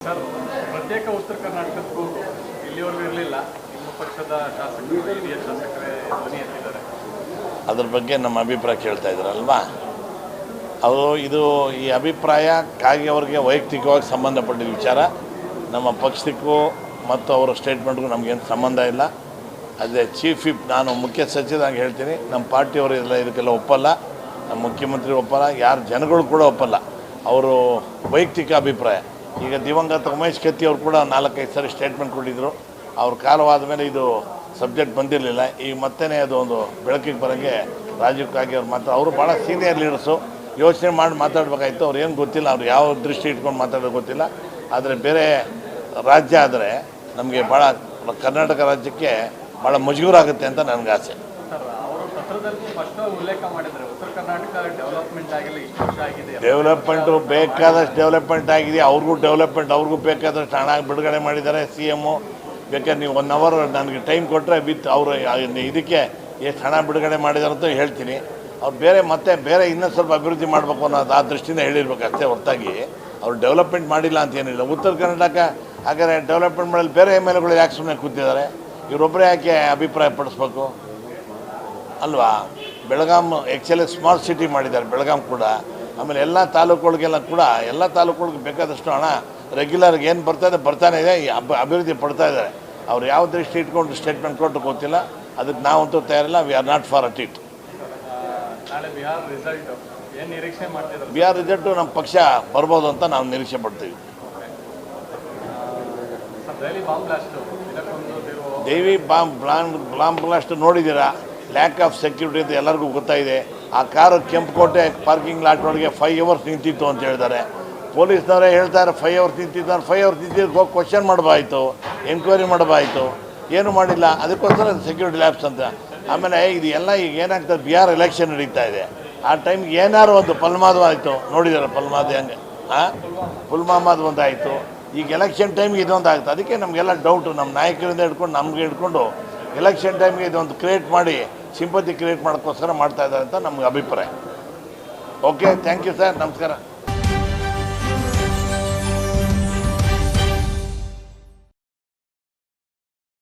Sir, ಪ್ರತ್ಯೇಕ ಉತ್ತರ ಕರ್ನಾಟಕದ ಕೂಗು ಇಲ್ಲಿವರೆಗೂ ಇರಲಿಲ್ಲ. ನಿಮ್ಮ ಪಕ್ಷದ ಶಾಸಕರು, ಹಿರಿಯ ಶಾಸಕರೇ ಧ್ವನಿ ಎತ್ತಿದ್ದಾರೆ. ಅದ್ರ ಬಗ್ಗೆ ನಮ್ಮ ಅಭಿಪ್ರಾಯ ಕೇಳ್ತಾ ಇದ್ದಾರಲ್ವಾ? ಇದು ಈ ಅಭಿಪ್ರಾಯ ಕಾಗೆ ಅವ್ರಿಗೆ ವೈಯಕ್ತಿಕವಾಗಿ ಸಂಬಂಧಪಟ್ಟಿದ್ದ ವಿಚಾರ. ನಮ್ಮ ಪಕ್ಷಕ್ಕೂ ಮತ್ತು ಅವರ ಸ್ಟೇಟ್ಮೆಂಟ್ಗೂ ನಮಗೇನು ಸಂಬಂಧ ಇಲ್ಲ. ಅದೇ ಚೀಫ್ ವಿಪ್, ನಾನು ಮುಖ್ಯ ಸಚಿವರಾಗಿ ಹೇಳ್ತೀನಿ, ನಮ್ಮ ಪಾರ್ಟಿಯವರು ಇದಕ್ಕೆಲ್ಲ ಒಪ್ಪಲ್ಲ, ನಮ್ಮ ಮುಖ್ಯಮಂತ್ರಿ ಒಪ್ಪಲ್ಲ, ಯಾರು ಜನಗಳು ಕೂಡ ಒಪ್ಪಲ್ಲ. ಅವರು ವೈಯಕ್ತಿಕ ಅಭಿಪ್ರಾಯ. ಈಗ ದಿವಂಗತ ಉಮೇಶ್ ಕತ್ತಿ ಅವರು ಕೂಡ 4-5 ಸಾರಿ ಸ್ಟೇಟ್ಮೆಂಟ್ ಕೊಟ್ಟಿದ್ದರು. ಅವ್ರ ಕಾಲವಾದ ಮೇಲೆ ಇದು ಸಬ್ಜೆಕ್ಟ್ ಬಂದಿರಲಿಲ್ಲ. ಈಗ ಮತ್ತೆ ಅದು ಒಂದು ಬೆಳಕಿಗೆ ಬರೋಂಗೆ ರಾಜೀವ್ ಕಾಗೆ ಅವ್ರು ಅವರು ಭಾಳ ಸೀನಿಯರ್ ಲೀಡರ್ಸು, ಯೋಚನೆ ಮಾಡಿ ಮಾತಾಡಬೇಕಾಯ್ತು. ಅವ್ರು ಏನು ಗೊತ್ತಿಲ್ಲ, ಅವ್ರು ಯಾವ ದೃಷ್ಟಿ ಇಟ್ಕೊಂಡು ಮಾತಾಡೋದು ಗೊತ್ತಿಲ್ಲ. ಆದರೆ ಬೇರೆ ರಾಜ್ಯ ಆದರೆ ನಮಗೆ ಭಾಳ, ಕರ್ನಾಟಕ ರಾಜ್ಯಕ್ಕೆ ಭಾಳ ಮುಜುಗರಾಗುತ್ತೆ ಅಂತ ನನಗೆ ಆಸೆ. ಡೆವಲಪ್ಮೆಂಟು ಬೇಕಾದಷ್ಟು ಡೆವಲಪ್ಮೆಂಟ್ ಆಗಿದೆ. ಅವ್ರಿಗೂ ಬೇಕಾದಷ್ಟು ಹಣ ಬಿಡುಗಡೆ ಮಾಡಿದ್ದಾರೆ ಸಿ ಎಮ್ಮು. ಬೇಕಾದ್ರೆ ನೀವು 1 ಅವರ್ ನನಗೆ ಟೈಮ್ ಕೊಟ್ಟರೆ ಅವರು ಇದಕ್ಕೆ ಎಷ್ಟು ಹಣ ಬಿಡುಗಡೆ ಮಾಡಿದಾರೆ ಅಂತ ಹೇಳ್ತೀನಿ. ಅವ್ರು ಬೇರೆ ಇನ್ನೂ ಸ್ವಲ್ಪ ಅಭಿವೃದ್ಧಿ ಮಾಡಬೇಕು ಅನ್ನೋದು ಆ ದೃಷ್ಟಿಯಿಂದ ಹೇಳಿರ್ಬೇಕು ಅಷ್ಟೇ ಹೊರತಾಗಿ ಅವ್ರು ಡೆವಲಪ್ಮೆಂಟ್ ಮಾಡಿಲ್ಲ ಅಂತ ಏನಿಲ್ಲ. ಉತ್ತರ ಕರ್ನಾಟಕ ಹಾಗಾದರೆ ಡೆವಲಪ್ಮೆಂಟ್ ಮಾಡಲು ಬೇರೆ ಎಮ್ ಎಲ್ ಎಗಳು ಯಾಕೆ ಸುಮ್ಮನೆ ಕೂತಿದ್ದಾರೆ? ಇವರೊಬ್ಬರೇ ಯಾಕೆ ಅಭಿಪ್ರಾಯ ಪಡಿಸ್ಬೇಕು ಅಲ್ವಾ? ಬೆಳಗಾಂ ಆ್ಯಕ್ಚುಲಿ ಸ್ಮಾರ್ಟ್ ಸಿಟಿ ಮಾಡಿದ್ದಾರೆ ಬೆಳಗಾಂ ಕೂಡ. ಆಮೇಲೆ ಎಲ್ಲ ತಾಲೂಕುಗಳಿಗೆಲ್ಲ ಕೂಡ ಎಲ್ಲ ತಾಲೂಕುಗಳಿಗೆ ಬೇಕಾದಷ್ಟು ಹಣ ರೆಗ್ಯುಲರ್ಗೆ ಏನು ಬರ್ತಾನೆ ಇದೆ, ಅಭಿವೃದ್ಧಿ ಪಡ್ತಾ ಇದ್ದಾರೆ. ಅವ್ರು ಯಾವ ದೃಷ್ಟಿ ಇಟ್ಕೊಂಡು ಸ್ಟೇಟ್ಮೆಂಟ್ ಕೊಟ್ಟು ಗೊತ್ತಿಲ್ಲ. ಅದಕ್ಕೆ ನಾವಂತೂ ತಯಾರಿಲ್ಲ. We are not for at it. Bihar result ನಮ್ಮ ಪಕ್ಷ ಬರ್ಬೋದು ಅಂತ ನಾವು ನಿರೀಕ್ಷೆ ಪಡ್ತೀವಿ. ದೇವಿ ಬಾಂಬ್ ಬ್ಲಾಸ್ಟ್ ನೋಡಿದ್ದೀರಾ? ಲ್ಯಾಕ್ ಆಫ್ ಸೆಕ್ಯೂರಿಟಿ ಅಂತ ಎಲ್ಲರಿಗೂ ಗೊತ್ತಾಗಿದೆ. ಆ ಕಾರು ಕೆಂಪುಕೋಟೆ ಪಾರ್ಕಿಂಗ್ ಲಾಟ್ ಒಳಗೆ 5 hours ನಿಂತಿತ್ತು ಅಂತ ಹೇಳಿದ್ದಾರೆ. ಪೊಲೀಸ್ನವರೇ ಹೇಳ್ತಾರೆ 5 hours ನಿಂತಿದ್ದಾರೆ. 5 hours ನಿಂತಿದ್ದು ಹೋಗಿ ಕ್ವಶನ್ ಮಾಡಬಾಯಿತು, ಎಂಕ್ವೈರಿ ಮಾಡಬಾಯಿತು, ಏನು ಮಾಡಿಲ್ಲ. ಅದಕ್ಕೋಸ್ಕರ ಸೆಕ್ಯೂರಿಟಿ ಲ್ಯಾಬ್ಸ್ ಅಂತ. ಆಮೇಲೆ ಇದು ಎಲ್ಲ ಈಗ ಏನಾಗ್ತದೆ, ಬಿಹಾರ್ ಎಲೆಕ್ಷನ್ ನಡೀತಾ ಇದೆ. ಆ ಟೈಮ್ಗೆ ಏನಾರು ಒಂದು ಪಲ್ಮಾದು ಆಯಿತು, ನೋಡಿದ್ದಾರೆ ಪಲ್ಮಾದು ಹೆಂಗೆ, ಪುಲ್ವಾಮಾದು ಒಂದು ಆಯಿತು. ಈಗ ಎಲೆಕ್ಷನ್ ಟೈಮ್ಗೆ ಇದೊಂದು ಆಗುತ್ತೆ. ಅದಕ್ಕೆ ನಮಗೆಲ್ಲ ಡೌಟು, ನಮ್ಮ ನಾಯಕರಿಂದ ಹಿಡ್ಕೊಂಡು ಎಲೆಕ್ಷನ್ ಟೈಮ್ಗೆ ಇದೊಂದು ಕ್ರಿಯೇಟ್ ಮಾಡಿ ಸಿಂಪತಿ ಕ್ರಿಯೇಟ್ ಮಾಡೋಕ್ಕೋಸ್ಕರ ಮಾಡ್ತಾ ಇದ್ದಾರೆ ಅಂತ ನಮ್ಗೆ ಅಭಿಪ್ರಾಯ. ಓಕೆ, ಥ್ಯಾಂಕ್ ಯು ಸರ್, ನಮಸ್ಕಾರ.